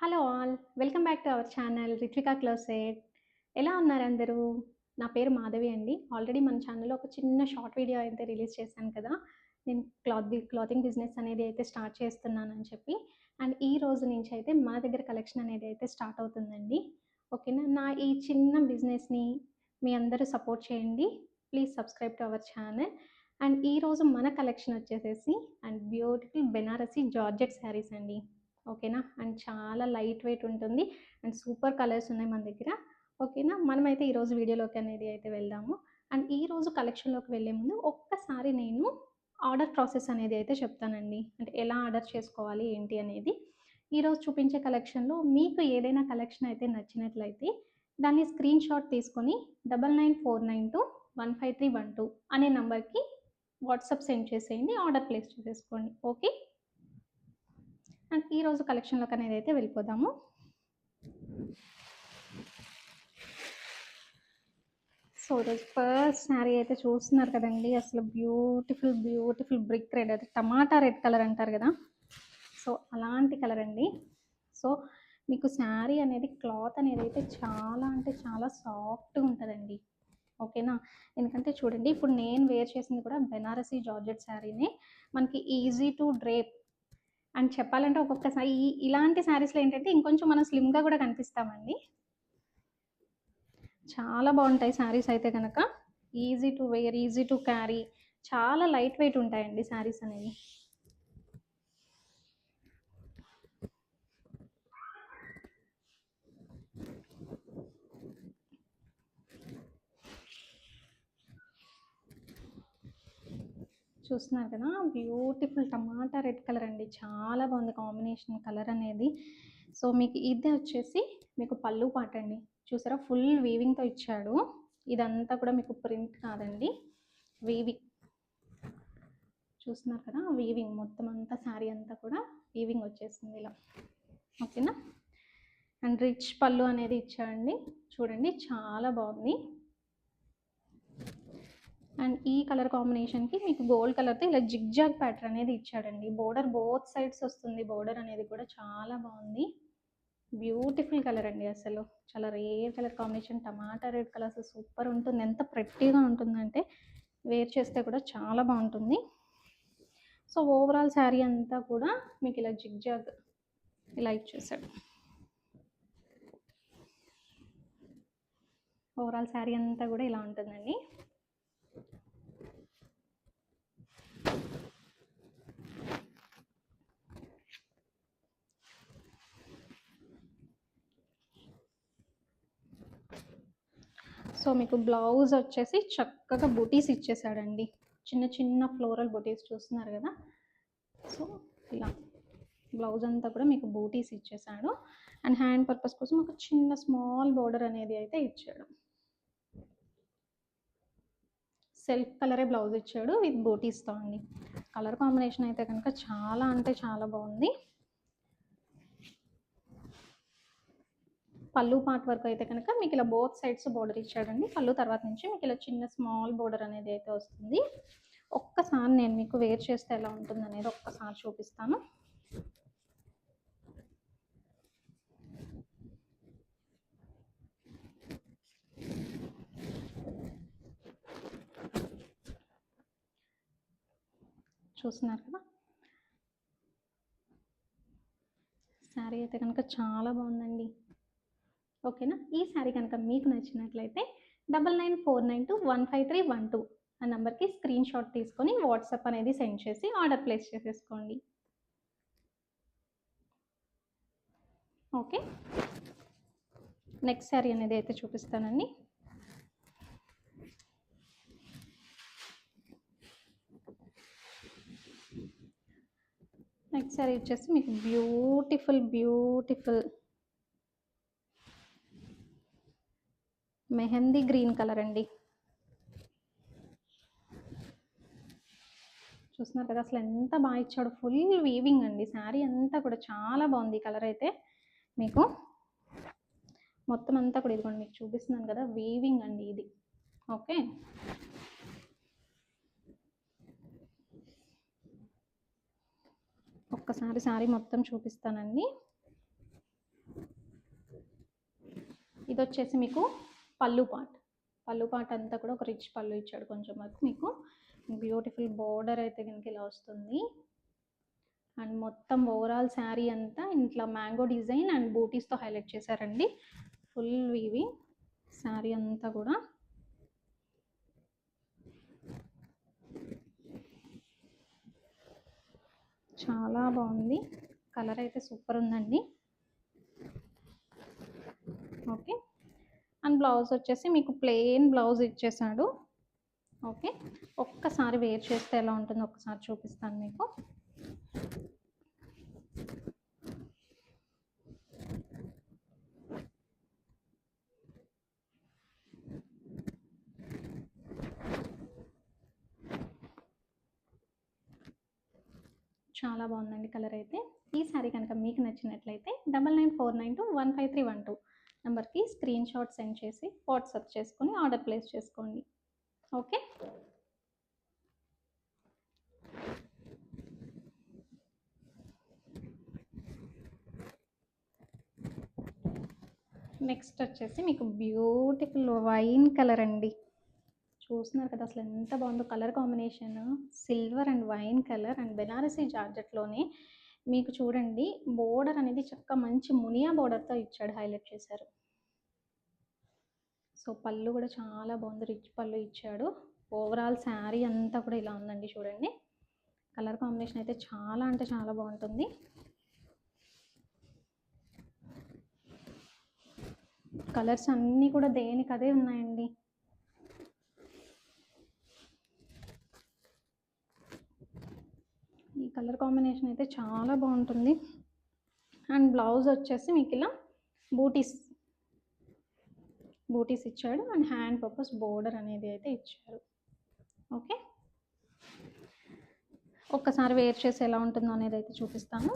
Hello all. Welcome back to our channel Rithwika closet. ఎలా ఉన్నారు అందరూ? నా పేరు మాధవి అండి. ఆల్రెడీ మన ఛానల్‌లో ఒక చిన్న షార్ట్ వీడియో అయితే రిలీజ్ చేశాను కదా! నేను క్లాతింగ్ బిజినెస్ అనేది అయితే స్టార్ట్ చేస్తున్నానని చెప్పి. అండ్ ఈ రోజు నుంచి అయితే మన దగ్గర కలెక్షన్ అనేది అయితే స్టార్ట్ అవుతుందండి. ఓకేనా? నా ఈ చిన్న బిజినెస్‌ని మీ అందరూ సపోర్ట్ చేయండి. Please subscribe to our channel. And ఈరోజు మన కలెక్షన్ వచ్చేసేసి and beautiful Banarasi georgette saris అండి. ఓకేనా? అండ్ చాలా లైట్ వెయిట్ ఉంటుంది. అండ్ సూపర్ కలర్స్ ఉన్నాయి మన దగ్గర. ఓకేనా? మనమైతే ఈరోజు వీడియోలోకి అనేది అయితే వెళ్దాము. అండ్ ఈరోజు కలెక్షన్‌లోకి వెళ్ళే ముందు ఒక్కసారి నేను ఆర్డర్ ప్రాసెస్ అనేది అయితే చెప్తానండి. అంటే ఎలా ఆర్డర్ చేసుకోవాలి ఏంటి అనేది. ఈరోజు చూపించే కలెక్షన్‌లో మీకు ఏదైనా కలెక్షన్ అయితే నచ్చినట్లయితే దాన్ని స్క్రీన్‌షాట్ తీసుకొని 9949215312 అనే నంబర్‌కి వాట్సాప్ సెండ్ చేసేయండి. ఆర్డర్ ప్లేస్ చేసేసుకోండి. ఓకే. అండ్ ఈరోజు కలెక్షన్‌లోకి అనేది అయితే వెళ్ళిపోదాము. సో, ఈరోజు ఫస్ట్ శారీ అయితే చూస్తున్నారు కదండీ! అసలు బ్యూటిఫుల్ బ్రిక్ రెడ్ అది టమాటా రెడ్ కలర్ అంటారు కదా! సో, అలాంటి కలర్ అండి. సో, మీకు శారీ అనేది క్లాత్ అనేది అయితే చాలా అంటే చాలా సాఫ్ట్‌గా ఉంటదండి. ఓకేనా? ఎందుకంటే చూడండి ఇప్పుడు నేను వేర్ చేసింది కూడా బెనారసి జార్జెట్ శారీనే. మనకి ఈజీ టు డ్రేప్ అండ్ చెప్పాలంటే ఒక్కొక్కసారి ఇలాంటి శారీస్‌లో ఏంటంటే ఇంకొంచెం మనం స్లిమ్‌గా కూడా కనిపిస్తామండి. చాలా బావుంటాయి శారీస్ అయితే గనక. Easy to wear, easy to carry. చాలా లైట్ వెయిట్ ఉంటాయండి శారీస్ అనేవి. చూస్తున్నారు కదా! బ్యూటిఫుల్ టమాటా రెడ్ కలర్ అండి. చాలా బాగుంది కాంబినేషన్ కలర్ అనేది. సో, మీకు ఇది వచ్చేసి మీకు పల్లు పార్ట్ అండి. చూసారా ఫుల్ వీవింగ్‌తో ఇచ్చాడు. ఇదంతా కూడా మీకు ప్రింట్ కాదండి. వీవింగ్. చూస్తున్నారు కదా! వీవింగ్ మొత్తం అంతా శారీ అంతా కూడా వీవింగ్ వచ్చేసింది ఇలా. ఓకేనా? అండ్ రిచ్ పళ్ళు అనేది ఇచ్చాడండి. చూడండి చాలా బాగుంది. అండ్ ఈ కలర్ కాంబినేషన్‌కి మీకు గోల్డ్ కలర్‌తో ఇలా జిగ్‌జాగ్ ప్యాటర్న్ అనేది ఇచ్చాడండి. బోర్డర్ బోత్ సైడ్స్ వస్తుంది. బోర్డర్ అనేది కూడా చాలా బాగుంది. బ్యూటిఫుల్ కలర్ అండి అసలు. చాలా రేర్ కలర్ కాంబినేషన్ టమాటా రెడ్ కలర్ అసలు సూపర్ ఉంటుంది. ఎంత ప్రెట్టీగా ఉంటుందంటే వేర్ చేస్తే కూడా చాలా బాగుంటుంది. సో, ఓవరాల్ శారీ అంతా కూడా మీకు ఇలా జిగ్‌జాగ్ ఇలా ఇచ్చేసాడు. ఓవరాల్ శారీ అంతా కూడా ఇలా ఉంటుందండి. సో, మీకు బ్లౌజ్ వచ్చేసి చక్కగా బుటీస్ ఇచ్చేసాడండి. చిన్న చిన్న ఫ్లోరల్ బుటీస్ చూస్తున్నారు కదా! సో, ఇలా బ్లౌజ్ అంతా కూడా మీకు బూటీస్ ఇచ్చేసాడు. అండ్ హ్యాండ్ పర్పస్ కోసం ఒక చిన్న స్మాల్ బోర్డర్ అనేది అయితే ఇచ్చాడు. సెల్ఫ్ కలరే బ్లౌజ్ ఇచ్చాడు విత్ బూటీస్‌తో అండి. కలర్ కాంబినేషన్ అయితే కనుక చాలా అంటే చాలా బాగుంది. పళ్ళు పార్ట్ వరకు అయితే కనుక మీకు ఇలా బోత్ సైడ్స్ బోర్డర్ ఇచ్చాడండి. పళ్ళు తర్వాత నుంచి మీకు ఇలా చిన్న స్మాల్ బోర్డర్ అనేది అయితే వస్తుంది. ఒక్కసారి నేను మీకు వేర్ చేస్తే ఎలా ఉంటుందనేది ఒక్కసారి చూపిస్తాను. చూస్తున్నారు కదా! శారీ అయితే కనుక చాలా బాగుందండి. ఓకేనా? ఈ శారీ కనుక మీకు నచ్చినట్లయితే 9949215312 ఆ నంబర్‌కి స్క్రీన్‌షాట్ తీసుకొని వాట్సాప్ అనేది సెండ్ చేసి ఆర్డర్ ప్లేస్ చేసేసుకోండి. ఓకే. నెక్స్ట్ శారీ అనేది అయితే చూపిస్తానండి. నెక్స్ట్ శారీ వచ్చేసి మీకు బ్యూటిఫుల్ మెహందీ గ్రీన్ కలర్ అండి. చూస్తున్నారు కదా! అసలు ఎంత బాగా ఇచ్చాడో ఫుల్ వీవింగ్ అండి. శారీ అంతా కూడా చాలా బాగుంది ఈ కలర్ అయితే మీకు. మొత్తం అంతా కూడా ఇదిగోండి మీకు చూపిస్తున్నాను కదా! వీవింగ్ అండి ఇది. ఓకే. ఒక్కసారి శారీ మొత్తం చూపిస్తానండి. ఇది వచ్చేసి మీకు పళ్ళు పార్ట్ అంతా కూడా ఒక రిచ్ పళ్ళు ఇచ్చాడు కొంచెం వరకు మీకు. బ్యూటిఫుల్ బోర్డర్ అయితే కనుక ఇలా వస్తుంది. అండ్ మొత్తం ఓవరాల్ శారీ అంతా ఇట్లా మ్యాంగో డిజైన్ అండ్ బూటీస్తో హైలైట్ చేశారండి. ఫుల్ వీవింగ్ శారీ అంతా కూడా. చాలా బాగుంది, కలర్ అయితే సూపర్ ఉందండి. ఓకే, అండ్ బ్లౌజ్ వచ్చేసి మీకు ప్లెయిన్ బ్లౌజ్ ఇచ్చేసాడు. ఓకే, ఒక్కసారి వేర్ చేస్తే ఎలా ఉంటుందో ఒక్కసారి చూపిస్తాను మీకు. చాలా బాగుందండి కలర్ అయితే. ఈ శారీ కనుక మీకు నచ్చినట్లయితే 9949215312 నెంబర్కి స్క్రీన్ షాట్ సెండ్ చేసి వాట్సాప్ చేసుకొని ఆర్డర్ ప్లేస్ చేసుకోండి. ఓకే, నెక్స్ట్ వచ్చేసి మీకు బ్యూటిఫుల్ వైన్ కలర్ అండి. చూస్తున్నారు కదా అసలు ఎంత బాగుందో colour combination. Silver and wine colour and Banarasi జార్జెట్లోనే మీకు చూడండి బోర్డర్ అనేది చక్కగా మంచి మునియా బోర్డర్తో ఇచ్చాడు, హైలైట్ చేశారు. సో పళ్ళు కూడా చాలా బాగుంది, రిచ్ పళ్ళు ఇచ్చాడు. ఓవరాల్ శారీ అంతా కూడా ఇలా ఉందండి చూడండి. కలర్ కాంబినేషన్ అయితే చాలా అంటే చాలా బాగుంటుంది. కలర్స్ అన్నీ కూడా దేనికి అదే ఉన్నాయండి. ఈ కలర్ కాంబినేషన్ అయితే చాలా బాగుంటుంది. అండ్ బ్లౌజ్ వచ్చేసి మీకు ఇలా బూటీస్ ఇచ్చాడు అండ్ హ్యాండ్ పర్పస్ బోర్డర్ అనేది అయితే ఇచ్చారు. ఓకే, ఒక్కసారి వేర్ చేసి ఎలా ఉంటుందో అనేది అయితే చూపిస్తాను.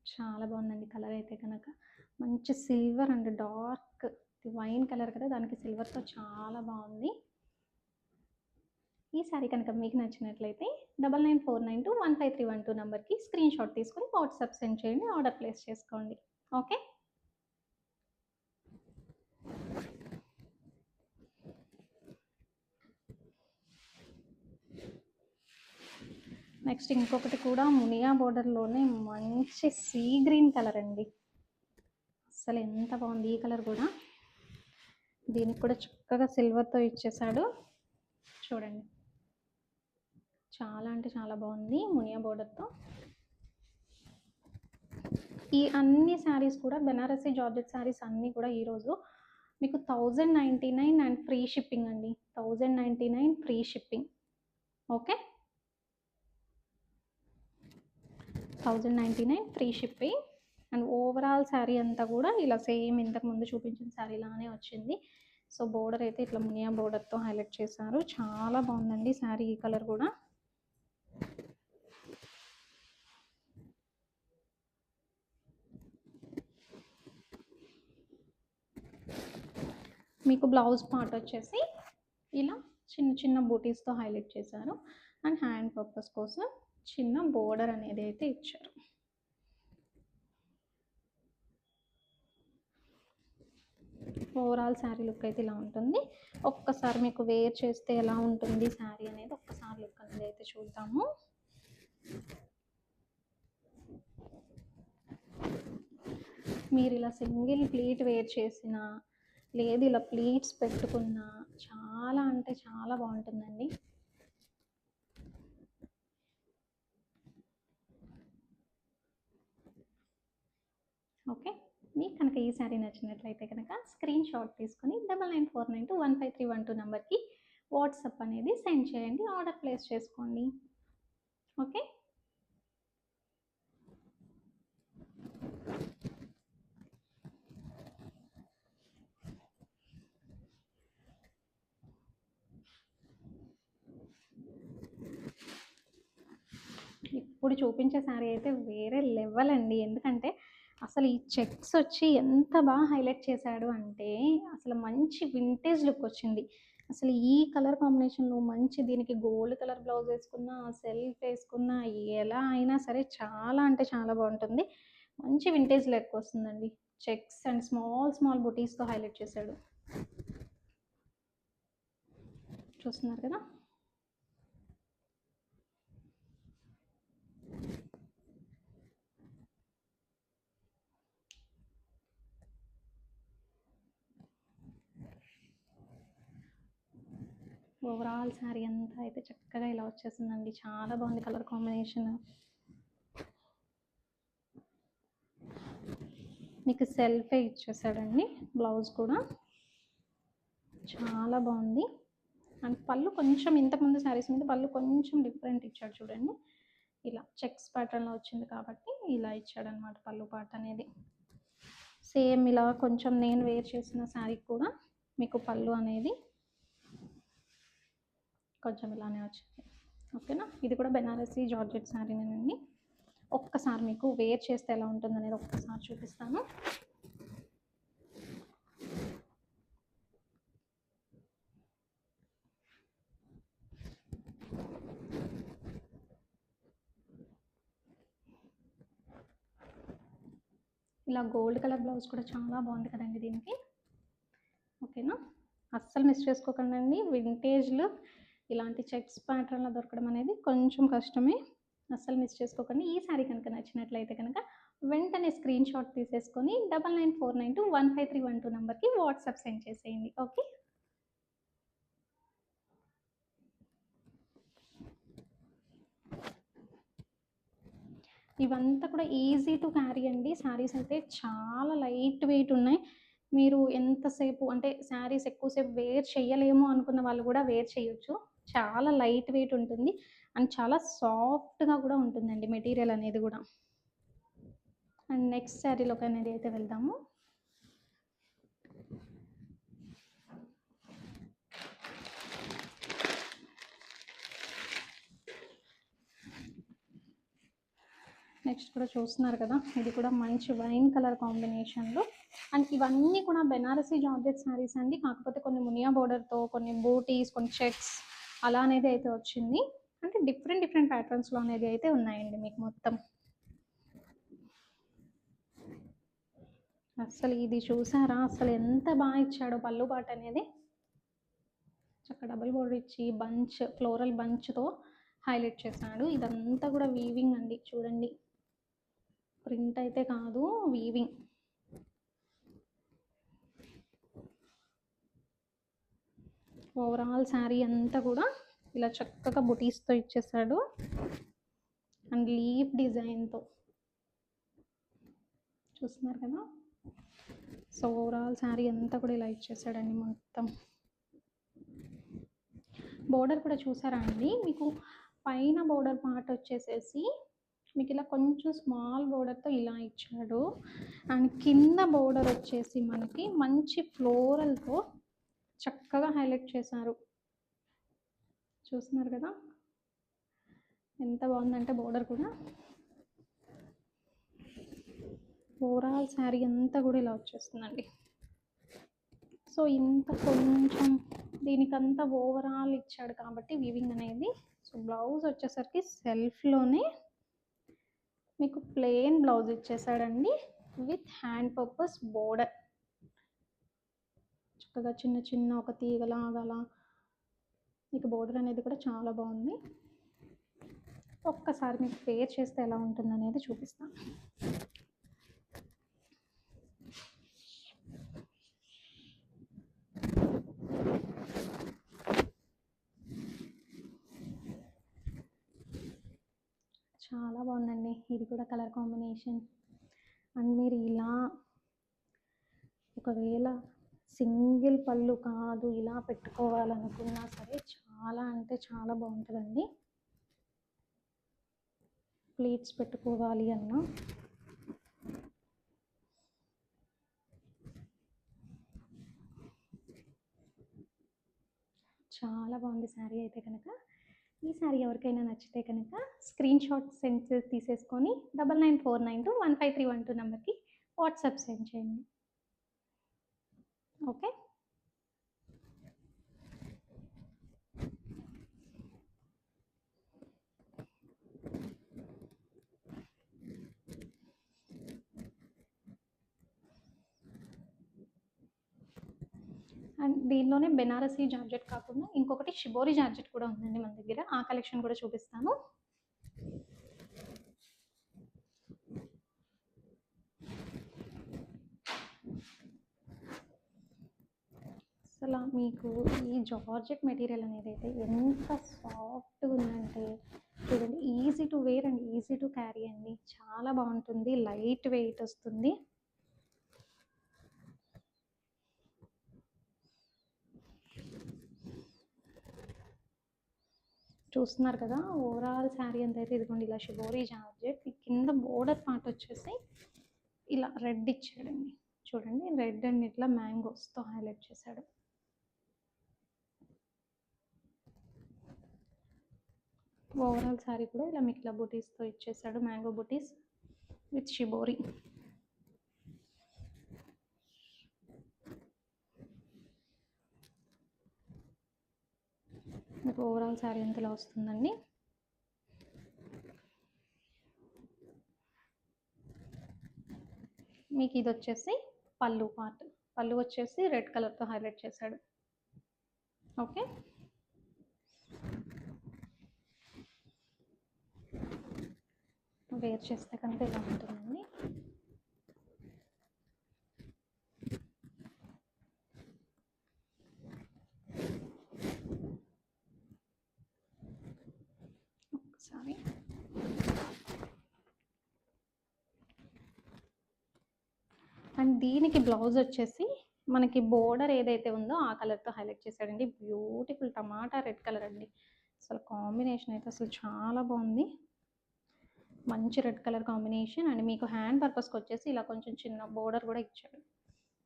చాలా బాగుందండి కలర్ అయితే కనుక. మంచి silver and dark wine colour కదా, దానికి సిల్వర్తో చాలా బాగుంది. ఈ శారీ కనుక మీకు నచ్చినట్లయితే 9949215312 నెంబర్కి స్క్రీన్ షాట్ తీసుకొని వాట్సాప్ సెండ్ చేయండి, ఆర్డర్ ప్లేస్ చేసుకోండి. ఓకే, నెక్స్ట్ ఇంకొకటి కూడా మునియా బోర్డర్లోనే మంచి సీ గ్రీన్ కలర్ అండి. అసలు ఎంత బాగుంది ఈ కలర్ కూడా. దీనికి కూడా చక్కగా సిల్వర్తో ఇచ్చేసాడు చూడండి. చాలా అంటే చాలా బాగుంది మునియా బోర్డర్తో. ఈ అన్ని శారీస్ కూడా బెనారసీ జార్జెట్ శారీస్ అన్నీ కూడా ఈరోజు మీకు 1099 అండ్ ఫ్రీ షిప్పింగ్ అండి. 1099 free shipping. Okay, 1099 free shipping. And overall sari అంతా కూడా ఇలా సేమ్ ఇంతకు ముందు చూపించిన శారీ లానే వచ్చింది. సో బోర్డర్ అయితే ఇట్లా మునియా బోర్డర్తో హైలైట్ చేశారు. చాలా బాగుందండి శారీ, ఈ కలర్ కూడా. మీకు బ్లౌజ్ పార్ట్ వచ్చేసి ఇలా చిన్న చిన్న బూటీస్తో హైలైట్ చేశారు అండ్ హ్యాండ్ పర్పస్ కోసం చిన్న బోర్డర్ అనేది అయితే ఇచ్చారు. ఓవరాల్ శారీ లుక్ అయితే ఇలా ఉంటుంది. ఒక్కసారి మీకు వేర్ చేస్తే ఎలా ఉంటుంది శారీ అనేది ఒక్కసారి లుక్ అనేది అయితే చూద్దాము. మీరు ఇలా సింగిల్ ప్లీట్ వేర్ చేసిన లేదు ఇలా ప్లీట్స్ పెట్టుకున్నా చాలా అంటే చాలా బాగుంటుందండి. ఓకే, మీకు కనుక ఈ శారీ నచ్చినట్లయితే కనుక స్క్రీన్ షాట్ తీసుకొని 9949215312 నెంబర్కి వాట్సాప్ అనేది సెండ్ చేయండి, ఆర్డర్ ప్లేస్ చేసుకోండి. ఓకే, ఇప్పుడు చూపించే శారీ అయితే వేరే లెవెల్ అండి. ఎందుకంటే అసలు ఈ చెక్స్ వచ్చి ఎంత బాగా హైలైట్ చేశాడు అంటే అసలు మంచి వింటేజ్ లుక్ వచ్చింది. అసలు ఈ కలర్ కాంబినేషన్‌లో మంచి దీనికి గోల్డ్ కలర్ బ్లౌజ్ ఏసుకున్నా, సెల్ఫ్ ఏసుకున్నా ఎలా అయినా సరే చాలా అంటే చాలా బావుంటుంది. మంచి వింటేజ్ లుక్ వస్తుందండి. చెక్స్ అండ్ స్మాల్ స్మాల్ బుటీస్‌తో హైలైట్ చేశాడు. చూస్తున్నారు కదా! ఓవరాల్ శారీ అంతా అయితే చక్కగా ఇలా వచ్చేసిందండి. చాలా బాగుంది కలర్ కాంబినేషన్. మీకు సెల్ఫే ఇచ్చేసాడండి బ్లౌజ్ కూడా. చాలా బాగుంది. అండ్ పళ్ళు కొంచెం ఇంతకుముందు శారీస్ మీద పళ్ళు కొంచెం డిఫరెంట్ ఇచ్చాడు చూడండి. ఇలా చెక్స్ ప్యాటర్న్లో వచ్చింది కాబట్టి ఇలా ఇచ్చాడనమాట పళ్ళు పాట అనేది. సేమ్ ఇలా కొంచెం నేను వేర్ చేసిన శారీకి కూడా మీకు పళ్ళు అనేది కొంచెం ఇలానే వచ్చింది. ఓకేనా? ఇది కూడా బెనారసీ జార్జెట్ శారీనేనండి. ఒక్కసారి మీకు వేర్ చేస్తే ఎలా ఉంటుందనేది ఒక్కసారి చూపిస్తాను. ఇలా గోల్డ్ కలర్ బ్లౌజ్ కూడా చాలా బాగుంది కదండి దీనికి. ఓకేనా? అస్సలు మిస్ చేసుకోకండి. వింటేజ్లో ఇలాంటి చెక్స్ ప్యాటర్న్లో దొరకడం అనేది కొంచెం కష్టమే. అస్సలు మిస్ చేసుకోకండి. ఈ శారీ కనుక నచ్చినట్లయితే కనుక వెంటనే స్క్రీన్ షాట్ తీసేసుకొని 9949215312 నెంబర్కి వాట్సాప్ సెండ్ చేసేయండి. ఓకే? ఇవంతా కూడా ఈజీ టు క్యారీ అండి. శారీస్ అయితే చాలా లైట్ వెయిట్ ఉన్నాయి. మీరు ఎంతసేపు అంటే శారీస్ ఎక్కువసేపు వేర్ చేయలేము అనుకున్న వాళ్ళు కూడా వేర్ చేయొచ్చు. చాలా లైట్ వెయిట్ ఉంటుంది. అండ్ చాలా సాఫ్ట్‌గా కూడా ఉంటుందండి మెటీరియల్ అనేది కూడా. అండ్ నెక్స్ట్ శారీలోకి అనేది అయితే వెళ్దాము. నెక్స్ట్ కూడా చూస్తున్నారు కదా! ఇది కూడా మంచి వైన్ కలర్ కాంబినేషన్‌లో. అండ్ ఇవన్నీ కూడా బెనారసీ జార్జెట్ శారీస్ అండి. కాకపోతే కొన్ని మునియా బోర్డర్‌తో, కొన్ని బూటీస్, కొన్ని చెక్స్ అలా అనేది అయితే వచ్చింది. అంటే డిఫరెంట్ డిఫరెంట్ ప్యాటర్న్స్‌లో అనేది అయితే ఉన్నాయండి మీకు మొత్తం. అసలు ఇది చూసారా? అసలు ఎంత బాగా ఇచ్చాడో పళ్ళు పాట అనేది. చక్కగా డబుల్ బోర్డర్ ఇచ్చి బంచ్ ఫ్లోరల్ బంచ్‌తో హైలైట్ చేశాడు. ఇదంతా కూడా వీవింగ్ అండి చూడండి. ప్రింట్ అయితే కాదు, వీవింగ్. ఓవరాల్ శారీ అంతా కూడా ఇలా చక్కగా బుటీస్తో ఇచ్చేసాడు. అండ్ లీఫ్ డిజైన్తో చూస్తున్నారు కదా! సో ఓవరాల్ శారీ అంతా కూడా ఇలా ఇచ్చేసాడండి మొత్తం. బోర్డర్ కూడా చూసారా అండి? మీకు పైన బోర్డర్ పార్ట్ వచ్చేసేసి మీకు ఇలా కొంచెం స్మాల్ బోర్డర్తో ఇలా ఇచ్చాడు. అండ్ కింద బోర్డర్ వచ్చేసి మనకి మంచి ఫ్లోరల్తో చక్కగా హైలైట్ చేశారు. చూస్తున్నారు కదా ఎంత బాగుందంటే బోర్డర్ కూడా. ఓవరాల్ శారీ అంతా కూడా ఇలా వచ్చేస్తుందండి. సో ఇంత కొంచెం దీనికంతా ఓవరాల్ ఇచ్చాడు కాబట్టి వీవింగ్ అనేది. సో బ్లౌజ్ వచ్చేసరికి సెల్ఫ్లోనే మీకు ప్లెయిన్ బ్లౌజ్ ఇచ్చేసాడండి విత్ హ్యాండ్ పర్పస్ బోర్డర్. చక్కగా చిన్న చిన్న ఒక తీగలాగా అలా మీకు బోర్డర్ అనేది కూడా చాలా బాగుంది. ఒక్కసారి మీకు పేర్ చేస్తే ఎలా ఉంటుంది అనేది చూపిస్తాను. చాలా బాగుందండి ఇది కూడా కలర్ కాంబినేషన్. అండ్ మీరు ఇలా ఒకవేళ సింగిల్ పళ్ళు కాదు ఇలా పెట్టుకోవాలనుకున్నా సరే చాలా అంటే చాలా బాగుంటుందండి. ప్లీట్స్ పెట్టుకోవాలి అన్నా చాలా బాగుంది శారీ అయితే కనుక. ఈ శారీ ఎవరికైనా నచ్చితే కనుక స్క్రీన్ షాట్ సెండ్ తీసేసుకొని 9949215312 నెంబర్కి వాట్సాప్ సెండ్ చేయండి. ఓకే. అండ్ దీనిలోనే బెనారసీ జార్జెట్ కాకుండా ఇంకొకటి షిబోరి జార్జెట్ కూడా ఉందండి మన దగ్గర. ఆ కలెక్షన్ కూడా చూపిస్తాను. అసలు మీకు ఈ జార్జెట్ మెటీరియల్ అనేది అయితే ఎంత సాఫ్ట్గా ఉందంటే చూడండి, easy to wear and easy to carry అండి. చాలా బాగుంటుంది, లైట్ వెయిట్ వస్తుంది. చూస్తున్నారు కదా, ఓవరాల్ శారీ అంతా అయితే ఇదిగోండి ఇలా షిబోరి జార్జెట్. కింద బోర్డర్ పార్ట్ వచ్చేసి ఇలా రెడ్ ఇచ్చాడండి. చూడండి, రెడ్ అండ్ ఇట్లా మ్యాంగోస్తో హైలైట్ చేశాడు. ఓవరాల్ శారీ కూడా ఇలా మీకు ఇలా బుటీస్తో ఇచ్చేసాడు, మ్యాంగో బుటీస్ విత్ షిబోరి. మీకు ఓవరాల్ శారీ అంత ఇలా వస్తుందండి. మీకు ఇది వచ్చేసి పళ్ళు పార్ట్. పళ్ళు వచ్చేసి రెడ్ కలర్తో హైలైట్ చేశాడు. ఓకే, వేర్ చేస్తే కనుక ఇలా ఉంటుందండి. ఒకసారి అండ్ దీనికి బ్లౌజ్ వచ్చేసి మనకి బోర్డర్ ఏదైతే ఉందో ఆ కలర్తో హైలైట్ చేశాడండి. బ్యూటిఫుల్ టమాటా రెడ్ కలర్ అండి. అసలు కాంబినేషన్ అయితే అసలు చాలా బాగుంది, మంచి రెడ్ కలర్ కాంబినేషన్. అండ్ మీకు హ్యాండ్ పర్పస్కి వచ్చేసి ఇలా కొంచెం చిన్న బోర్డర్ కూడా ఇచ్చాడు.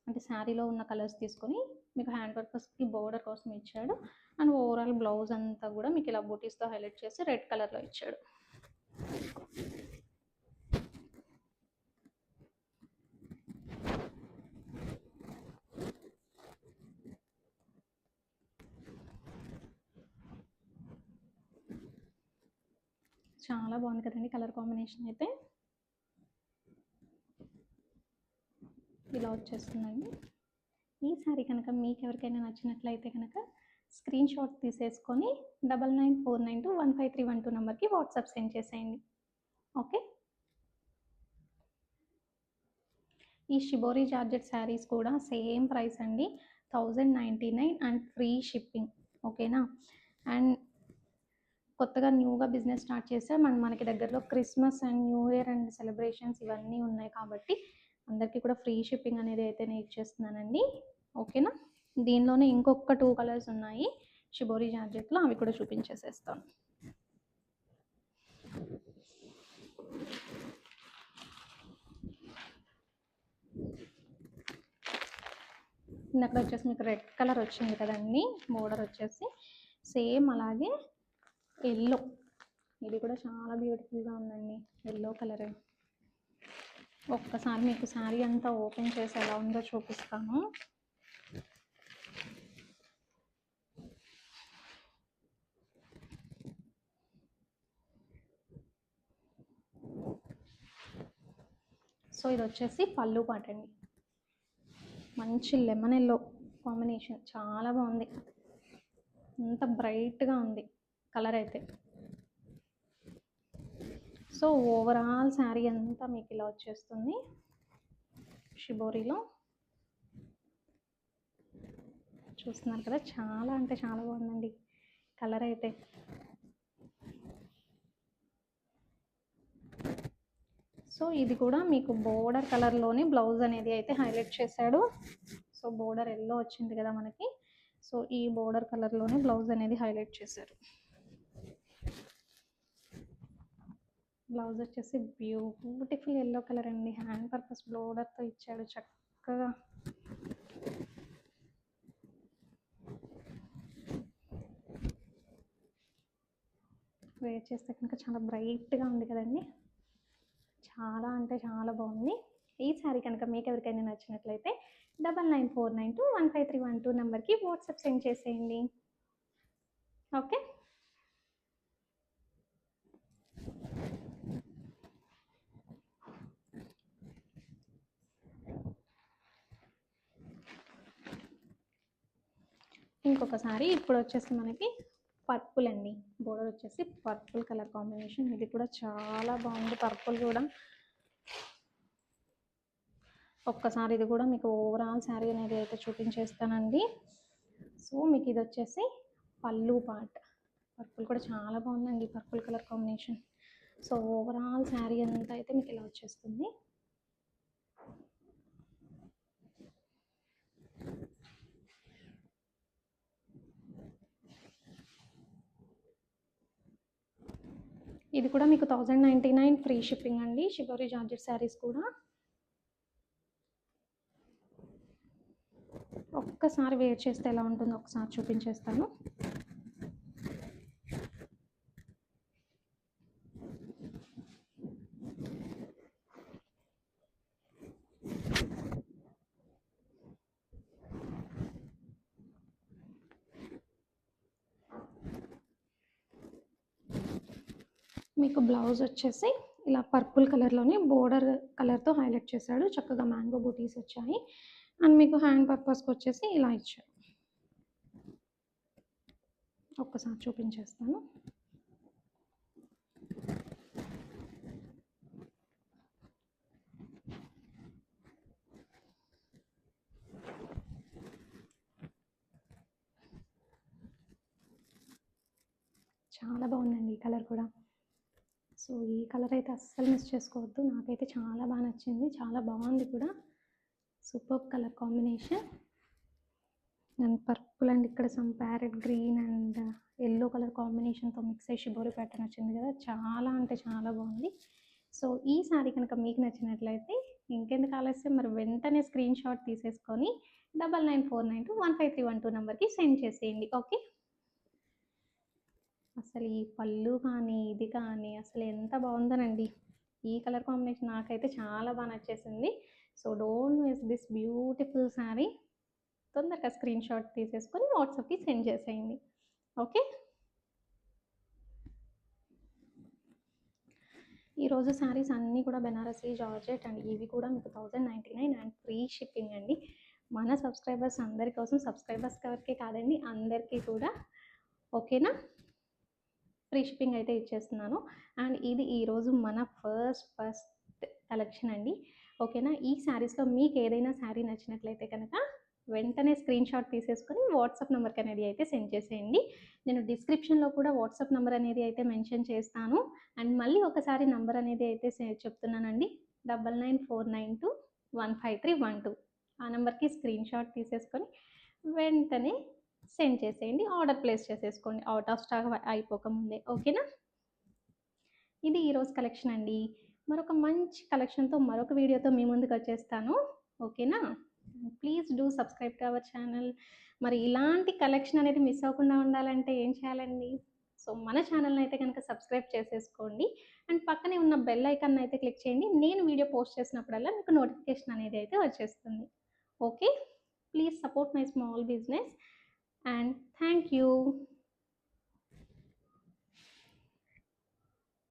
అంటే శారీలో ఉన్న కలర్స్ తీసుకొని మీకు హ్యాండ్ పర్పస్కి బోర్డర్ కోసం ఇచ్చాడు. అండ్ ఓవరాల్ బ్లౌజ్ అంతా కూడా మీకు ఇలా బూటీస్తో హైలైట్ చేసి రెడ్ కలర్లో ఇచ్చాడు. చాలా బాగుంది కదండి కలర్ కాంబినేషన్ అయితే. ఇలా వచ్చేస్తుందండి. ఈ శారీ కనుక మీకు ఎవరికైనా నచ్చినట్లయితే కనుక స్క్రీన్ షాట్ తీసేసుకొని 9949215312 నెంబర్కి వాట్సాప్ సెండ్ చేసేయండి. ఓకే, ఈ షిబోరి జార్జెట్ శారీస్ కూడా సేమ్ ప్రైస్ అండి, 1099 అండ్ ఫ్రీ షిప్పింగ్. ఓకేనా. అండ్ కొత్తగా న్యూగా బిజినెస్ స్టార్ట్ చేస్తే మనకి దగ్గరలో Christmas and new year and celebrations ఇవన్నీ ఉన్నాయి కాబట్టి అందరికీ కూడా ఫ్రీ షిప్పింగ్ అనేది అయితే నేను ఇచ్చేస్తున్నానండి. ఓకేనా. దీనిలోనే ఇంకొక 2 కలర్స్ ఉన్నాయి షిబోరి జార్జెట్లో, అవి కూడా చూపించేసేస్తాను. ఇందాక వచ్చేసి మీకు రెడ్ కలర్ వచ్చింది కదండి, బోర్డర్ వచ్చేసి సేమ్ అలాగే ఎల్లో. ఇది కూడా చాలా బ్యూటిఫుల్గా ఉందండి, ఎల్లో కలర్. ఒక్కసారి మీకు శారీ అంతా ఓపెన్ చేసి ఎలా ఉందో చూపిస్తాను. సో ఇది వచ్చేసి పళ్ళు పాట అండి, మంచి లెమన్ ఎల్లో కాంబినేషన్, చాలా బాగుంది, అంత బ్రైట్గా ఉంది కలర్ అయితే. సో ఓవరాల్ శారీ అంతా మీకు ఇలా వచ్చేస్తుంది షిబోరిలో. చూస్తున్నారు కదా, చాలా అంటే చాలా బాగుందండి కలర్ అయితే. సో ఇది కూడా మీకు బోర్డర్ కలర్లోనే బ్లౌజ్ అనేది అయితే హైలైట్ చేశాడు. సో బోర్డర్ ఎల్లో వచ్చింది కదా మనకి, సో ఈ బోర్డర్ కలర్లోనే బ్లౌజ్ అనేది హైలైట్ చేశారు. బ్లౌజ్ వచ్చేసి బ్యూటిఫుల్ ఎల్లో కలర్ అండి, హ్యాండ్ పర్పస్ బోర్డర్తో ఇచ్చాడు చక్కగా. వేర్ చేస్తే కనుక చాలా బ్రైట్గా ఉంది కదండి, చాలా అంటే చాలా బాగుంది. ఈ శారీ కనుక మీకు ఎవరికైనా నచ్చినట్లయితే 9949215312 నెంబర్కి వాట్సాప్ సెండ్ చేసేయండి. ఓకే. ఇంకొకసారి ఇప్పుడు వచ్చేసి మనకి పర్పుల్ అండి. బోర్డర్ వచ్చేసి పర్పుల్ కలర్ కాంబినేషన్. ఇది కూడా చాలా బాగుంది. పర్పుల్ కూడా ఒక్కసారి ఇది కూడా మీకు ఓవరాల్ శారీ అనేది అయితే చూపించేస్తానండి. సో మీకు ఇది వచ్చేసి పళ్ళు పార్ట్. పర్పుల్ కూడా చాలా బాగుందండి, purple colour combination. So overall sari అంతా అయితే మీకు ఇలా వచ్చేస్తుంది. ఇది కూడా మీకు 1099 ఫ్రీ షిప్పింగ్ అండి. షిబోరి జార్జెట్ శారీస్ కూడా ఒక్కసారి వేర్ చేస్తే ఎలా ఉంటుందో ఒకసారి చూపించేస్తాను. మీకు బ్లౌజ్ వచ్చేసి ఇలా పర్పుల్ కలర్లోనే బోర్డర్ కలర్తో హైలైట్ చేశాడు. చక్కగా మ్యాంగో బూటీస్ వచ్చాయి. అండ్ మీకు హ్యాండ్ పర్పస్కి వచ్చేసి ఇలా ఇచ్చాడు. ఒక్కసారి చూపించేస్తాను. చాలా బాగుందండి ఈ కలర్ కూడా. సో ఈ కలర్ అయితే అస్సలు మిస్ చేసుకోవద్దు. నాకైతే చాలా బాగా నచ్చింది, చాలా బాగుంది కూడా. Super colour combination. And purple and ఇక్కడ some parrot green and yellow colour కాంబినేషన్తో మిక్స్ అయ్యి షిబోరి ప్యాటర్న్ వచ్చింది కదా, చాలా అంటే చాలా బాగుంది. సో ఈ శారీ కనుక మీకు నచ్చినట్లయితే ఇంకెందుకు ఆలస్యం, మరి వెంటనే స్క్రీన్ షాట్ తీసేసుకొని 9949215312 నెంబర్కి సెండ్ చేసేయండి. ఓకే. అసలు ఈ పళ్ళు కానీ ఇది కానీ అసలు ఎంత బాగుందోనండి. ఈ కలర్ కాంబినేషన్ నాకైతే చాలా బాగా నచ్చేసింది. So don't miss this beautiful sari. తొందరగా స్క్రీన్ షాట్ తీసేసుకొని వాట్సాప్కి సెండ్ చేసేయండి. ఓకే. ఈరోజు శారీస్ అన్నీ కూడా బెనారసీ జార్జెట్ అండ్ ఇవి కూడా మీకు 1099 అండ్ ఫ్రీ షిప్పింగ్ అండి. మన సబ్స్క్రైబర్స్ అందరి కోసం, సబ్స్క్రైబర్స్ వరకే కాదండి అందరికీ కూడా. ఓకేనా. ఫ్రీ షిప్పింగ్ అయితే ఇచ్చేస్తున్నాను. అండ్ ఇది ఈరోజు మన ఫస్ట్ కలెక్షన్ అండి. ఓకేనా. ఈ శారీస్లో మీకు ఏదైనా శారీ నచ్చినట్లయితే కనుక వెంటనే స్క్రీన్ షాట్ తీసేసుకొని వాట్సాప్ నెంబర్కి అనేది అయితే సెండ్ చేసేయండి. నేను డిస్క్రిప్షన్లో కూడా వాట్సాప్ నెంబర్ అనేది అయితే మెన్షన్ చేస్తాను. అండ్ మళ్ళీ ఒకసారి నెంబర్ అనేది అయితే చెప్తున్నానండి, 9949215312. ఆ నెంబర్కి స్క్రీన్ షాట్ తీసేసుకొని వెంటనే సెండ్ చేసేయండి. ఆర్డర్ ప్లేస్ చేసేసుకోండి అవుట్ ఆఫ్ స్టాక్ అయిపోకముందే. ఓకేనా. ఇది ఈరోజు కలెక్షన్ అండి. మరొక మంచి కలెక్షన్తో మరొక వీడియోతో మీ ముందుకు వచ్చేస్తాను. ఓకేనా. Please do subscribe to our channel. మరి ఇలాంటి కలెక్షన్ అనేది మిస్ అవ్వకుండా ఉండాలంటే ఏం చేయాలండి? సో మన ఛానల్ని అయితే కనుక సబ్స్క్రైబ్ చేసేసుకోండి. అండ్ పక్కనే ఉన్న బెల్ ఐకాన్ అయితే క్లిక్ చేయండి. నేను వీడియో పోస్ట్ చేసినప్పుడల్లా మీకు నోటిఫికేషన్ అనేది అయితే వచ్చేస్తుంది. Okay. Please support my small business and thank you.